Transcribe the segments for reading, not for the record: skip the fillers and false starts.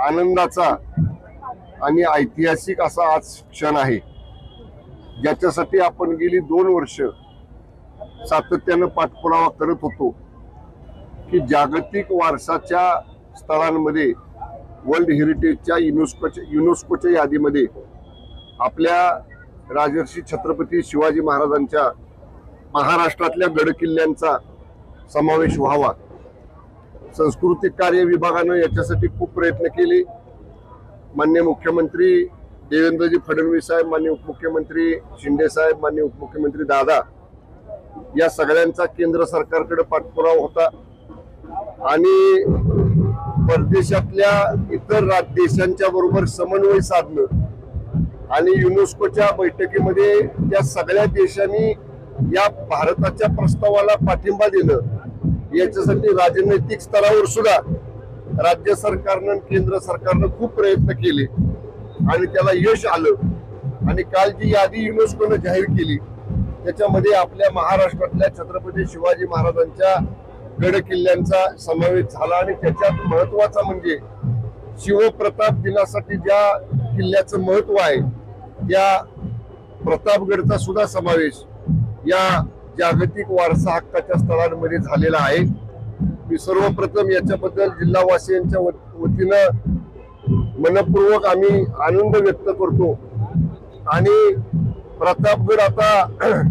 आनंदाचा आणि ऐतिहासिक असा आज क्षण आहे, ज्याच्यासाठी आपण गेली 2 वर्ष सातत्यानं पाठपुरावा करत होतो की जागतिक वारसाच्या स्थळांमध्ये वर्ल्ड हेरिटेजच्या युनेस्कोच्या यादीमध्ये आपल्या राजर्षी छत्रपती शिवाजी महाराजांच्या महाराष्ट्रातल्या गडकिल्ल्यांचा समावेश व्हावा। सांस्कृतिक कार्य विभागानं याच्यासाठी खूप प्रयत्न केले। माननीय मुख्यमंत्री देवेंद्रजी फडणवीस साहेब, माननीय उपमुख्यमंत्री शिंदे साहेब, माननीय उपमुख्यमंत्री दादा या सगळ्यांचा केंद्र सरकारकडे पाठपुरावा होता आणि परदेशातल्या इतर देशांच्या बरोबर समन्वय साधणं आणि युनेस्कोच्या बैठकीमध्ये त्या सगळ्या देशांनी या भारताच्या प्रस्तावाला पाठिंबा देणं, याच्यासाठी राजनैतिक स्तरावर सुद्धा राज्य सरकारनं केंद्र सरकारनं खूप प्रयत्न केले आणि त्याला यश आलं। आणि काल जी यादी युनेस्कोनं जाहीर केली त्याच्यामध्ये आपल्या महाराष्ट्रातल्या छत्रपती शिवाजी महाराजांच्या गड किल्ल्यांचा समावेश झाला आणि त्याच्यात महत्वाचा म्हणजे शिवप्रताप दिनासाठी ज्या किल्ल्याचं महत्व आहे त्या प्रतापगडचा सुद्धा समावेश या जागतिक वारसा हक्काच्या स्थळांमध्ये झालेला आहे। मी सर्वप्रथम याच्याबद्दल जिल्हावासियांच्या वतीनं मनपूर्वक आम्ही आनंद व्यक्त करतो आणि प्रतापगड आता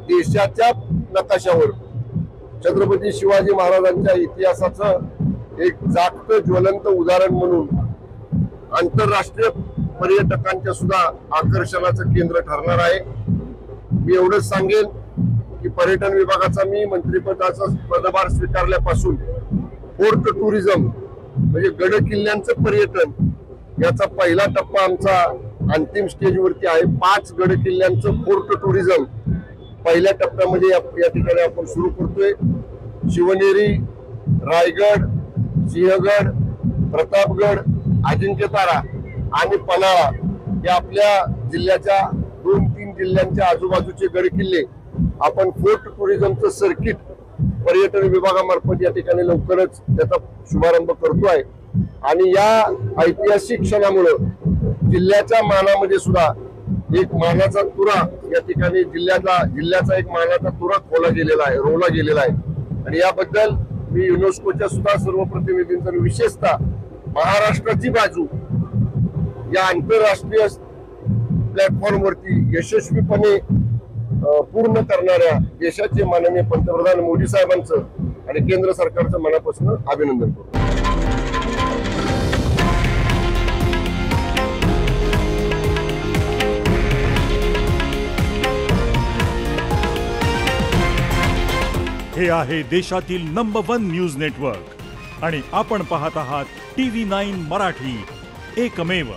देशाच्या नकाशावर छत्रपती शिवाजी महाराजांच्या इतिहासाचं एक जागतं ज्वलंत उदाहरण म्हणून आंतरराष्ट्रीय पर्यटकांच्या सुद्धा आकर्षणाचं केंद्र ठरणार आहे। मी एवढंच सांगेन की पर्यटन विभागाचा मी मंत्रिपदाचा पदभार स्वीकारल्यापासून फोर्ट टुरिझम म्हणजे गड किल्ल्यांचं पर्यटन याचा पहिला टप्पा आमचा अंतिम स्टेजवरती आहे। 5 गड किल्ल्यांचं फोर्ट टुरिझम पहिल्या टप्प्यामध्ये या ठिकाणी आपण सुरू करतोय। शिवनेरी, रायगड, सिंहगड, प्रतापगड, अजिंक्यतारा आणि पन्हाळा या आपल्या जिल्ह्याच्या 2-3 जिल्ह्यांच्या आजूबाजूचे गड किल्ले आपण फोर्ट टुरिझमचं सर्किट पर्यटन विभागामार्फत या ठिकाणी लवकरच त्याचा शुभारंभ करतोय आणि या ऐतिहासिक क्षणामुळे जिल्ह्याच्या मानामध्ये सुद्धा एक मानाचा तुरा या ठिकाणी जिल्ह्याचा एक मानाचा तुरा रोवला गेलेला आहे आणि याबद्दल मी युनेस्कोच्या सुद्धा सर्व प्रतिनिधींचा विशेषतः महाराष्ट्राची बाजू या आंतरराष्ट्रीय प्लॅटफॉर्मवरती यशस्वीपणे पूर्ण करणाऱ्या देशाचे माननीय पंतप्रधान मोदी साहेबांचं आणि केंद्र सरकारचं मनापासून अभिनंदन करतो। हे आहे देशातील नंबर 1 न्यूज नेटवर्क आणि आपण पाहत आहात TV9 मराठी, एकमेव।